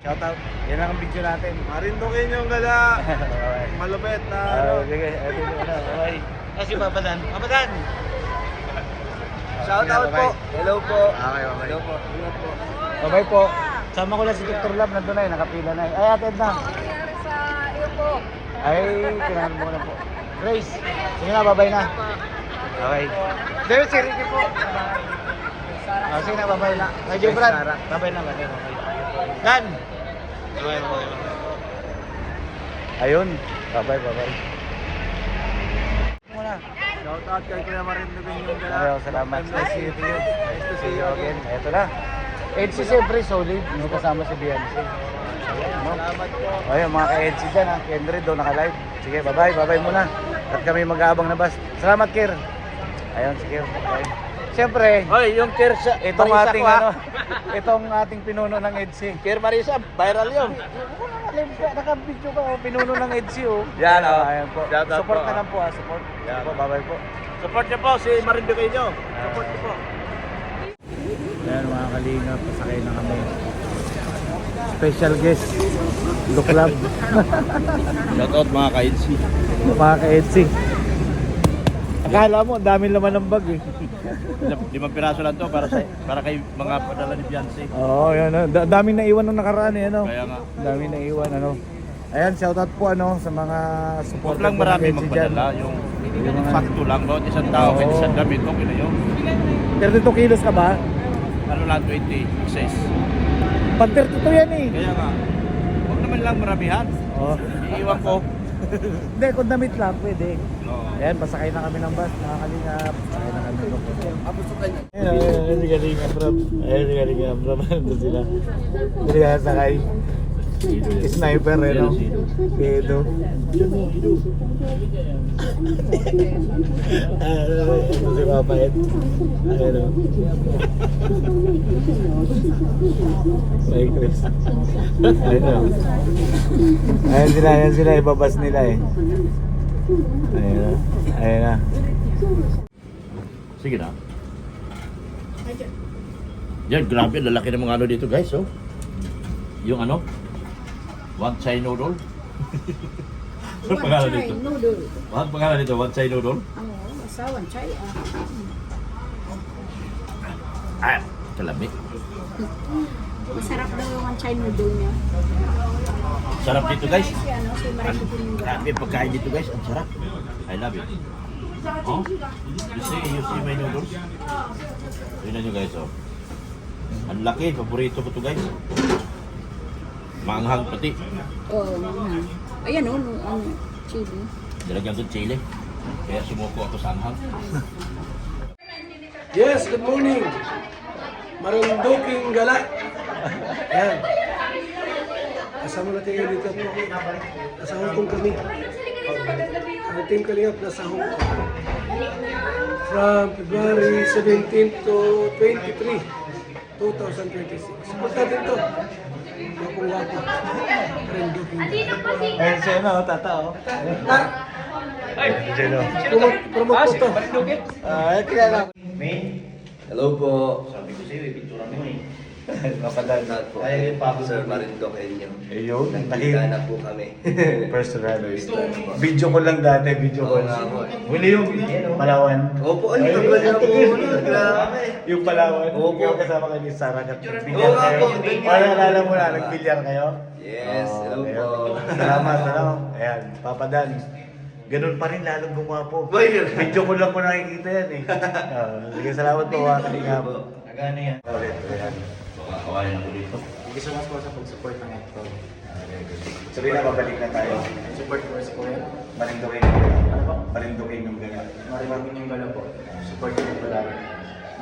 Shoutout. Yan lang ang video natin. Marindukin yung gala. Malupit na ano. Sige, ito na. Bye. Kasi Papadan. Papadan! Shoutout po. Hello po. Okay, bye. Hello po. Hello po. Bye po. Sama ko lang si Dr. Love. Nandun na eh. Nakapila na eh. Ay, atid na. Ano nangyari sa iyo po? Ay, kailangan mo na po. Grace. Sige na, bye na. Okay. David, si Ricky po. Sige na, bye na. Kay Jebran. Bye na. Dan! Bye. Ayun. Bye. Muna. Shoutout kay Kuya Marindukin yung gala. Ayaw, salamat. Nice to see you. Nice to see you again. again. Ito na. EDC siyempre solid. Hindi kasama si Beyonce. Salamat po. Ayun, mga ka-EDC dyan ha. Kendred daw naka-live. Sige, bye muna. At kami mag-aabang na bus. Salamat, Kir. Ayun, si Kir. Okay. Siyempre, Hoy, yung Kir sa itong Marisa ating ko, ano, itong ating pinuno ng EDC. Kir Marisa, viral yun. Naka-video ka, oh, pinuno ng EDC, oh. Yan, oh. Ayan po. Shout out Support po, na lang po, support. Yan. Po, bye po. Support niyo po si Marindukin nyo. Support niyo po. Ayan, mga kalinga, pasakay na kami. Special guest, Luklab. Shoutout mga ka-IDC. Mga ka-EDC. Akala mo, ang dami laman ng bag eh. 5 piraso lang to para kay mga padala ni Beyonce. Oo, yan. Daming naiwan nung nakaraan eh, ano. Kaya nga. Daming naiwan, ano. Ayan, shoutout po ano sa mga Huwag supporter lang marami magpadala. Yung mga- sakto lang. Bawat isang tao, kahit isang damit, okay na yun. 32 kilos ka ba? Ano lang, 20 excess. Pag 32 yan eh. Kaya nga, huwag naman lang maramihan. Oh. Iiwan ko. Hindi, kung damit lang, pwede. Oo. Ayan, pasakay na kami ng bus, mga kalingap. Pasakay na kami ng bus. Ayun, si kalingap, bro. Ayun, si kalingap, bro. Doon sila. Hindi ka sakay. Sniper, eh, no? Ito. Ito si Papayet. Ayun, no? Ay, Chris. Ayun, no? Ayan sila, ibabas nila eh. Ayun na. Sige na. Yan, grabe, lalaki ng mga ano dito guys, oh. Yung ano? One Chai noodle. Ano pangalan dito? Noodle. Ano pangalan dito? One Chai noodle? Basta one chai. Ah, kalami. Masarap daw yung one chai noodle niya. Sarap dito guys. Si ano, si Marindukin yung gala. Grabe, pagkain dito guys, ang sarap. I love it. Oh, you see my noodles? Tingnan nyo guys, oh. Ang laki, paborito ko to guys. Maanghang pati. Oo, manghang. Ayan o, ano, chili. Nilagyan ko chili. Kaya sumuko ako sa anghang. Yes, good morning. Marinduking gala. Ayan. Kasama natin ngayon dito. Nasa Hong Kong kami. Ang team Kalingap nasa Hong Kong. From February 17 to 23, 2026. Support natin ito. Wapong-wapo. Marinduking gala. Ayun siya, no? Tata, oh. Ayun siya, no? Promote po ito. Ay, kilala ko. Hello po. Sabi ko sa'yo, picture mo eh. Kapadan. Ay, Sir Marindukin nyo. Ayun, Nakita na po kami. First run. First time po. Video ko lang dati, video ko. Oo nga po. Huli yung Palawan. Opo, ano tagal na po. Grabe. Yung Palawan. Opo. Yung kasama kayo ni Sarah at Oo bilyar nga kayo. po. O, naalala mo na, nagbilyar kayo? Yes, hello ayun. po. Salamat, ano? Ayan, Papadan. Ganun pa rin, lalong gumapo. Boy. Video ko lang ko nakikita yan eh. Sige, salamat po, mga kalingap. Nagana yan. Ayan. Kawayan ako dito. Thank you so much po sa pag-support ng Ecto. Sabi na, babalik na tayo. Support ko sa kuya. Marindukin yung gala. Ano po? Marindukin yung gala. Marimagin yung gala po. Support ko po lalo.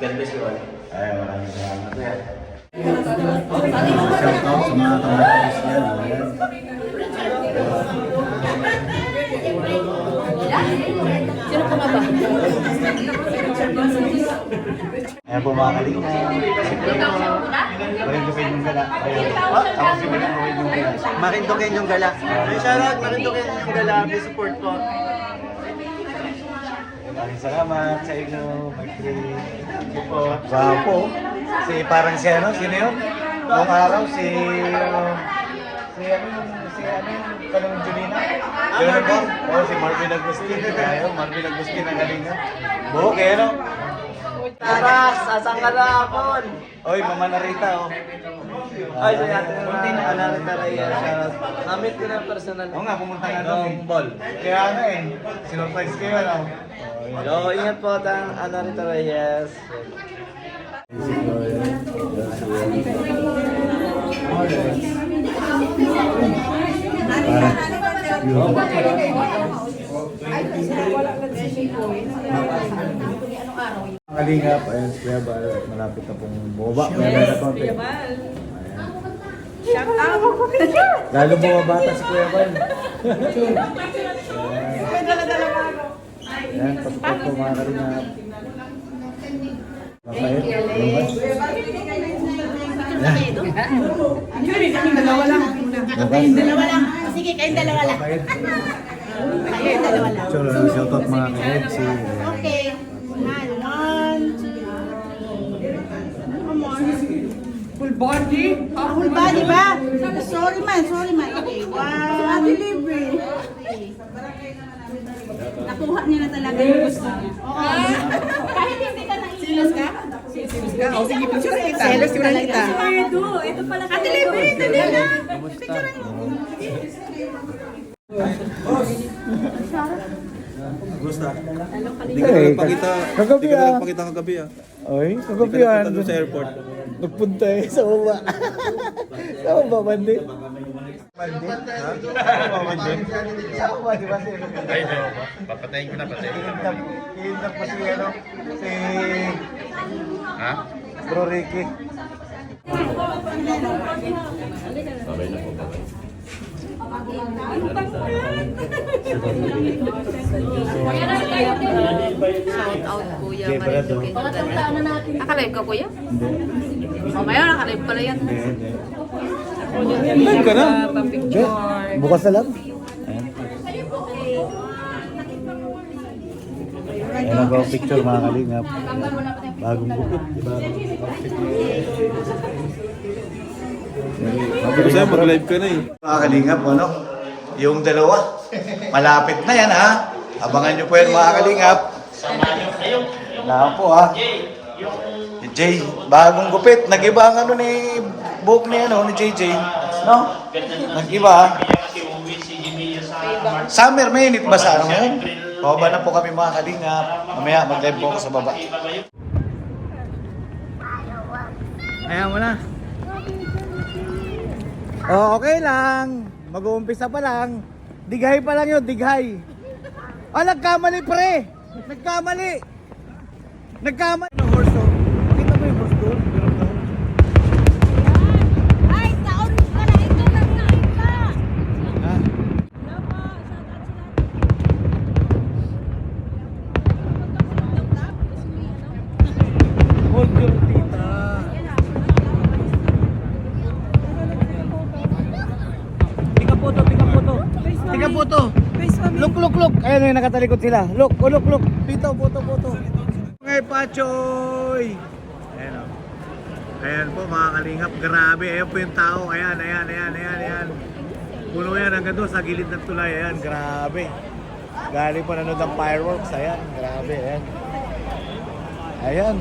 God bless you all. Ay, maraming salamat. Kuya. Shout out sa mga kabatas yan. Ayan. Sino po nga ba? Ayan po mga kalinga. Marindukin yung gala. Ayan. Ako si Marindukin yung gala. Marindukin yung gala. Shoutout, Marindukin yung gala. Please support po. Maraming salamat sa inyo, my friend. Thank you po. Gwapo. Si parang si ano, sino yun? Noong araw si ka ng Julina? Yun po? Oo, si Marvin Agustin. Ayaw, Marvin Agustin ang galinga. Buhok eh, no? Taras, asang ka na hapon. Oy, Mama Narita, oh. Ay, so yata na Anarita Reyes. Namit ko na personal. Oo nga, pumunta nga doon. Ng ball. Kaya ano eh, sinurprise kayo, no? Yo, ingat po tang Anarita Reyes. Kalingap, ayan si Kuya Bal, malapit na pong bumaba. Meron na konti. Shout out! Lalo bumabata si Kuya Bal. Ayan, pasok po mga kalingap. Mapait, lumabas. Dalawa lang. Lumabas. Dalawa lang. Sige, kayong dalawa lang. Mapait. Kayong dalawa lang. So, shoutout mga ka-MC. Okay. One, two. Come on. Full body? Full body ba? Sorry man. Okay, one. Delivery. Nakuha niya na talaga yung gusto niya. Oo. Kahit hindi ka na Silos ka? Silos ka? O sige, picture kita. Silos ka lang kita. Ito pala. Delivery, dali na. Picture mo. Gusta. Hindi ka nagpakita. Kagabi ah. Pakita kagabi ah. Oy, kagabi Hindi ka ah. nagpunta doon sa airport. Nagpunta eh, sa baba. Sa baba, Bandi. Bandi? Ha? Sa baba, Bandi? Sa baba, di ba? Ay, no. Papatayin ko na, patayin ko na. Iindak pa si, ano, si Ha? Bro Ricky. Babay na po, babay. Shout out, Kuya Marinduque. Nakalive ka, Kuya? Hindi. Mamaya, nakalive pala yan. Live ka na? Hindi. Pa-picture. Bukas na lang. Ayan ang bawang picture mga kalingap. Bagong gupit, di ba? Sabi ko sa'yo, mag-live ka na eh. Mga kalingap, ano? Yung dalawa. Malapit na yan, ha? Abangan nyo po yan, mga kalingap. Wala po, ha? Si Jay, bagong gupit. Nag-iba ang ano ni buhok ni, ano, ni JJ. No? Nag-iba, ha? Summer, mainit ba sa ano ngayon? Baba na po kami mga kalingap. Mamaya, mag-live po ako sa baba. Ayan mo na. Oh, okay lang. Mag-uumpisa pa lang. Dighay pa lang yun, dighay. Ah, nagkamali pre. Nagkamali. Ng horse doon. Nakita mo yung horse doon? Ay, taon ka na ito lang na iba. Ha? Hold your tita. Tika photo. Look. Ayan yung nakatalikod sila. Look. Pito, photo. Ngay Pachoy. Ayan o. Ayan po mga kalingap. Grabe. Ayan po yung tao. Ayan. Puno yan hanggang doon sa gilid ng tulay. Ayan, grabe. Galing pa nanood ng fireworks. Ayan, grabe. Ayan.